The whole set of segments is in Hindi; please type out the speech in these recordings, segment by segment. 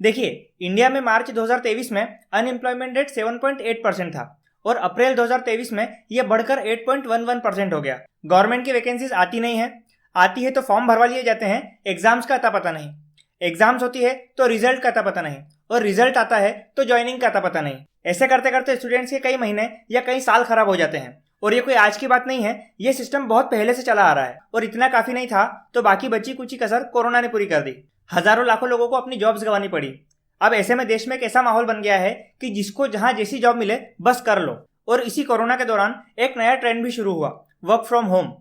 देखिए, इंडिया में मार्च 2023 में अनएम्प्लॉयमेंट रेट 7.8% था और अप्रैल 2023 में यह बढ़कर 8.11% हो गया। गवर्नमेंट की वैकेंसीज आती नहीं है, आती है तो फॉर्म भरवा लिए जाते हैं, एग्जाम्स का अता पता नहीं, एग्जाम्स होती है तो रिजल्ट का अता पता नहीं, और रिजल्ट आता है तो ज्वाइनिंग का अता पता नहीं। ऐसे करते करते स्टूडेंट्स के कई महीने या कई साल खराब हो जाते हैं। और ये कोई आज की बात नहीं है, ये सिस्टम बहुत पहले से चला आ रहा है। और इतना काफी नहीं था तो बाकी बची कुची कसर कोरोना ने पूरी कर दी। हजारों लाखों लोगों को अपनी जॉब्स गंवानी पड़ी। अब ऐसे में देश में एक ऐसा माहौल बन गया है कि जिसको जहां जैसी जॉब मिले बस कर लो। और इसी कोरोना के दौरान एक नया ट्रेंड भी शुरू हुआ, वर्क फ्रॉम होम।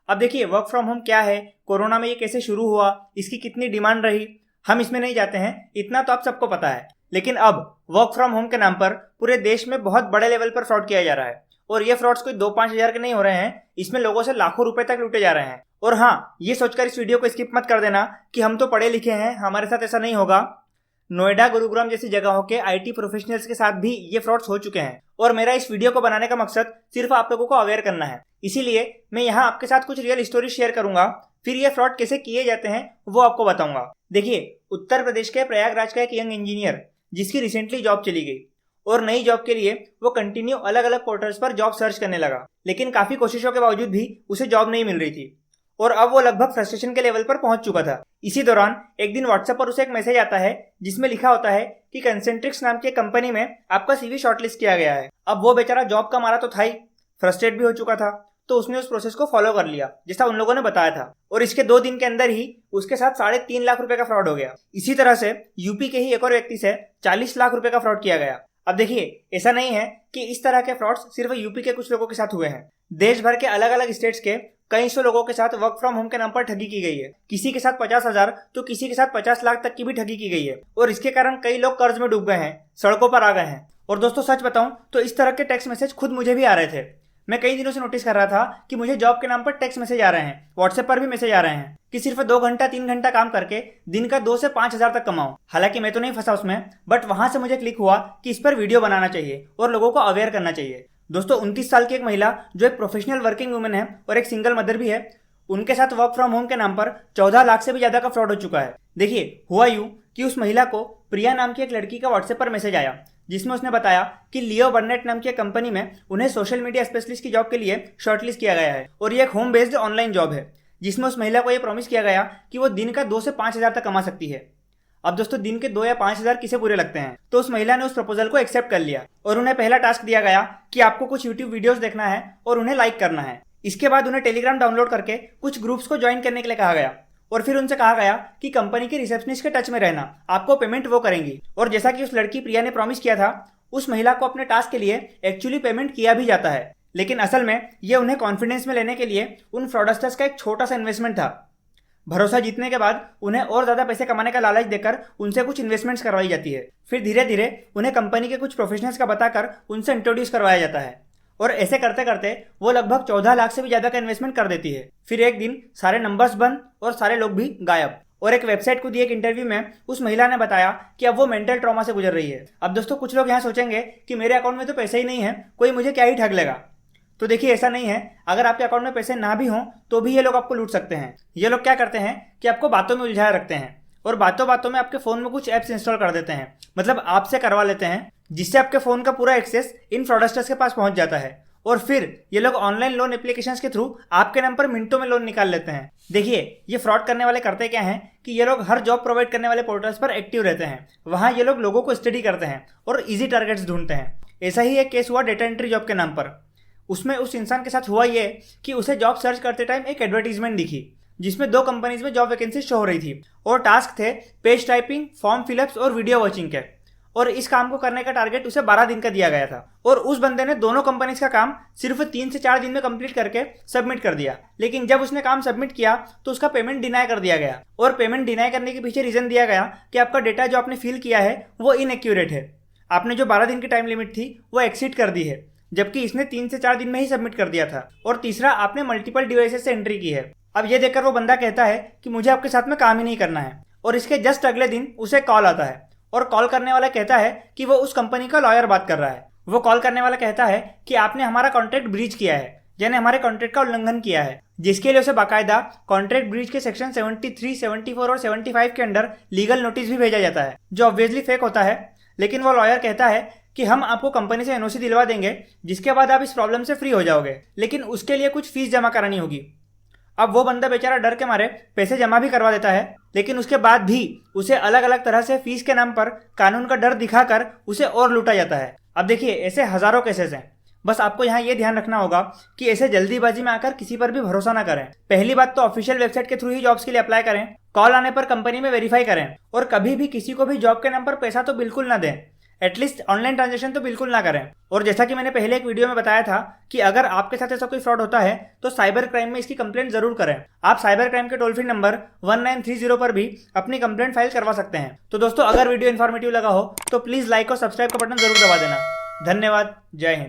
अब देखिए, वर्क फ्रॉम होम क्या है, कोरोना में ये कैसे शुरू हुआ, इसकी कितनी डिमांड रही, हम इसमें नहीं जाते हैं, इतना तो आप सबको पता है। लेकिन अब वर्क फ्रॉम होम के नाम पर पूरे देश में बहुत बड़े लेवल पर फ्रॉड किया जा रहा है। और ये फ्रॉड्स कोई 2-5 हजार के नहीं हो रहे हैं, इसमें लोगों से लाखों रुपए तक लूटे जा रहे हैं। और हाँ, ये सोचकर इस वीडियो को स्किप मत कर देना कि हम तो पढ़े लिखे हैं, हमारे साथ ऐसा नहीं होगा। नोएडा, गुरुग्राम जैसी जगहों के आईटी प्रोफेशनल्स के साथ भी ये फ्रॉड्स हो चुके हैं। और मेरा इस वीडियो को बनाने का मकसद सिर्फ आप लोगों को अवेयर करना है। इसीलिए मैं यहाँ आपके साथ कुछ रियल स्टोरी शेयर करूंगा, फिर ये फ्रॉड कैसे किए जाते हैं वो आपको बताऊंगा। देखिए, उत्तर प्रदेश के प्रयागराज का एक यंग इंजीनियर जिसकी रिसेंटली जॉब चली गई और नई जॉब के लिए वो कंटिन्यू अलग अलग पोर्टल्स पर जॉब सर्च करने लगा, लेकिन काफी कोशिशों के बावजूद भी उसे जॉब नहीं मिल रही थी। और अब वो लगभग फ्रस्ट्रेशन के लेवल पर पहुंच चुका था। इसी दौरान एक दिन व्हाट्सएप पर उसे एक मैसेज आता है जिसमें लिखा होता है कि कंसेंट्रिक्स नाम की कंपनी में आपका सीवी शॉर्टलिस्ट किया गया है। अब वो बेचारा जॉब का मारा तो था ही, फ्रस्ट्रेट भी हो चुका था, तो उसने उस प्रोसेस को फॉलो कर लिया जैसा उन लोगों ने बताया था। और इसके 2 दिन के अंदर ही उसके साथ 3.5 लाख रुपए का फ्रॉड हो गया। इसी तरह से यूपी के ही एक और व्यक्ति से 40 लाख रुपए का फ्रॉड किया गया। अब देखिए, ऐसा नहीं है कि इस तरह के फ्रॉड्स सिर्फ यूपी के कुछ लोगों के साथ हुए हैं। देश भर के अलग अलग स्टेट्स के कई सौ लोगों के साथ वर्क फ्रॉम होम के नाम पर ठगी की गई है। किसी के साथ 50,000 तो किसी के साथ 50 लाख तक की भी ठगी की गई है। और इसके कारण कई लोग कर्ज में डूब गए हैं, सड़कों पर आ गए हैं। और दोस्तों, सच बताऊं तो इस तरह के टेक्स्ट मैसेज खुद मुझे भी आ रहे थे। मैं कई दिनों से नोटिस कर रहा था कि मुझे जॉब के नाम पर टेक्स्ट मैसेज आ रहे हैं, व्हाट्सएप पर भी मैसेज आ रहे हैं कि सिर्फ 2 घंटा 3 घंटा काम करके दिन का 2 से 5 हजार तक कमाओ। हालांकि मैं तो नहीं फंसा उसमें, बट वहां से मुझे क्लिक हुआ कि इस पर वीडियो बनाना चाहिए और लोगों को अवेयर करना चाहिए। दोस्तों, 29 साल की एक महिला जो एक प्रोफेशनल वर्किंग वुमेन है और एक सिंगल मदर भी है, उनके साथ वर्क फ्रॉम होम के नाम पर 14 लाख से भी ज्यादा का फ्रॉड हो चुका है। देखिए, हुआ यूं कि उस महिला को प्रिया नाम की एक लड़की का व्हाट्सएप पर मैसेज आया जिसमें उसने बताया कि लियो बर्नेट नाम की कंपनी में उन्हें सोशल मीडिया स्पेशलिस्ट की जॉब के लिए शॉर्टलिस्ट किया गया है। और ये एक होम बेस्ड ऑनलाइन जॉब है जिसमें उस महिला को यह प्रॉमिस किया गया कि वो दिन का 2 से 5 हजार तक कमा सकती है। अब दोस्तों, दिन के 2 या 5 हजार किसे बुरे लगते हैं, तो उस महिला ने उस प्रपोजल को एक्सेप्ट कर लिया और उन्हें पहला टास्क दिया गया कि आपको कुछ यूट्यूब वीडियोस देखना है और उन्हें लाइक करना है। इसके बाद उन्हें टेलीग्राम डाउनलोड करके कुछ ग्रुप्स को ज्वाइन करने के लिए कहा गया और फिर उनसे कहा गया कि कंपनी के रिसेप्शनिस्ट के टच में रहना, आपको पेमेंट वो करेंगी। और जैसा कि उस लड़की प्रिया ने प्रॉमिस किया था, उस महिला को अपने टास्क के लिए एक्चुअली पेमेंट किया भी जाता है। लेकिन असल में यह उन्हें कॉन्फिडेंस में लेने के लिए उन फ्रॉडस्टर्स का एक छोटा सा इन्वेस्टमेंट था। भरोसा जीतने के बाद उन्हें और ज्यादा पैसे कमाने का लालच देकर उनसे कुछ इन्वेस्टमेंट्स करवाई जाती है। फिर धीरे धीरे उन्हें कंपनी के कुछ प्रोफेशनल्स का बताकर उनसे इंट्रोड्यूस करवाया जाता है। और ऐसे करते करते वो लगभग 14 लाख से भी ज्यादा का इन्वेस्टमेंट कर देती है। फिर एक दिन सारे नंबर्स बंद और सारे लोग भी गायब। और एक वेबसाइट को दिए एक इंटरव्यू में उस महिला ने बताया कि अब वो मेंटल ट्रॉमा से गुजर रही है। अब दोस्तों, कुछ लोग यहाँ सोचेंगे कि मेरे अकाउंट में तो पैसे ही नहीं है, कोई मुझे क्या ही ठग लेगा। तो देखिए, ऐसा नहीं है। अगर आपके अकाउंट में पैसे ना भी हों तो भी ये लोग आपको लूट सकते हैं। ये लोग क्या करते हैं कि आपको बातों में उलझाए रखते हैं और बातों बातों में आपके फोन में कुछ ऐप्स इंस्टॉल कर देते हैं, मतलब आपसे करवा लेते हैं, जिससे आपके फोन का पूरा एक्सेस इन फ्रॉडस्टर्स के पास पहुंच जाता है। और फिर ये लोग ऑनलाइन लोन एप्लीकेशंस के थ्रू आपके नाम पर मिनटों में लोन निकाल लेते हैं। देखिए, ये फ्रॉड करने वाले करते क्या हैं कि ये लोग हर जॉब प्रोवाइड करने वाले पोर्टल्स पर एक्टिव रहते हैं। वहां ये लोग लोगों को स्टडी करते हैं और इजी टारगेट्स ढूंढते हैं। ऐसा ही एक केस हुआ डेटा एंट्री जॉब के नाम पर। उसमें उस इंसान के साथ हुआ ये कि उसे जॉब सर्च करते टाइम एक एडवर्टीजमेंट दिखी जिसमें 2 कंपनीज में जॉब वैकेंसी शो हो रही थी और टास्क थे पेज टाइपिंग, फॉर्म फिलअप्स और वीडियो वॉचिंग के। और इस काम को करने का टारगेट उसे 12 दिन का दिया गया था। और उस बंदे ने दोनों कंपनीज का काम सिर्फ 3 से 4 दिन में कंप्लीट करके सबमिट कर दिया। लेकिन जब उसने काम सबमिट किया तो उसका पेमेंट डिनाई कर दिया गया। और पेमेंट डिनाई करने के पीछे रीजन दिया गया कि आपका डेटा जो आपने फिल किया है वो इनएक्यूरेट है, आपने जो 12 दिन की टाइम लिमिट थी वो एक्सीड कर दी है, जबकि इसने 3 से 4 दिन में ही सबमिट कर दिया था। और तीसरा, आपने मल्टीपल डिवाइसेस से एंट्री की है। अब ये देखकर वो बंदा कहता है कि मुझे आपके साथ में काम ही नहीं करना है। और इसके जस्ट अगले दिन उसे कॉल आता है और कॉल करने वाला कहता है कि वो उस कंपनी का लॉयर बात कर रहा है। वो कॉल करने वाला कहता है कि आपने हमारा कॉन्ट्रैक्ट ब्रीच किया है, यानी हमारे कॉन्ट्रैक्ट का उल्लंघन किया है। जिसके लिए उसे बाकायदा कॉन्ट्रैक्ट ब्रीच के सेक्शन 73, 74 और 75 के अंडर लीगल नोटिस भी भेजा जाता है, जो ऑब्वियसली फेक होता है। लेकिन वो लॉयर कहता है कि हम आपको कंपनी से एनओसी दिलवा देंगे, जिसके बाद आप इस प्रॉब्लम से फ्री हो जाओगे, लेकिन उसके लिए कुछ फीस जमा करानी होगी। अब वो बंदा बेचारा डर के मारे पैसे जमा भी करवा देता है, लेकिन उसके बाद भी उसे अलग अलग तरह से फीस के नाम पर कानून का डर दिखाकर उसे और लूटा जाता है। अब देखिए, ऐसे हजारों केसेस हैं। बस आपको यहाँ ये ध्यान रखना होगा कि ऐसे जल्दीबाजी में आकर किसी पर भी भरोसा ना करें। पहली बात तो ऑफिशियल वेबसाइट के थ्रू ही जॉब्स के लिए अप्लाई करें, कॉल आने पर कंपनी में वेरीफाई करें, और कभी भी किसी को भी जॉब के नाम पर पैसा तो बिल्कुल ना दें। एटलीस्ट ऑनलाइन ट्रांजेक्शन तो बिल्कुल ना करें। और जैसा कि मैंने पहले एक वीडियो में बताया था कि अगर आपके साथ ऐसा कोई फ्रॉड होता है तो साइबर क्राइम में इसकी कंप्लेंट जरूर करें। आप साइबर क्राइम के टोल फ्री नंबर 1930 पर भी अपनी कंप्लेंट फाइल करवा सकते हैं। तो दोस्तों, अगर वीडियो इन्फॉर्मेटिव लगा हो तो प्लीज लाइक और सब्सक्राइब का बटन जरूर दबा देना। धन्यवाद। जय हिंद।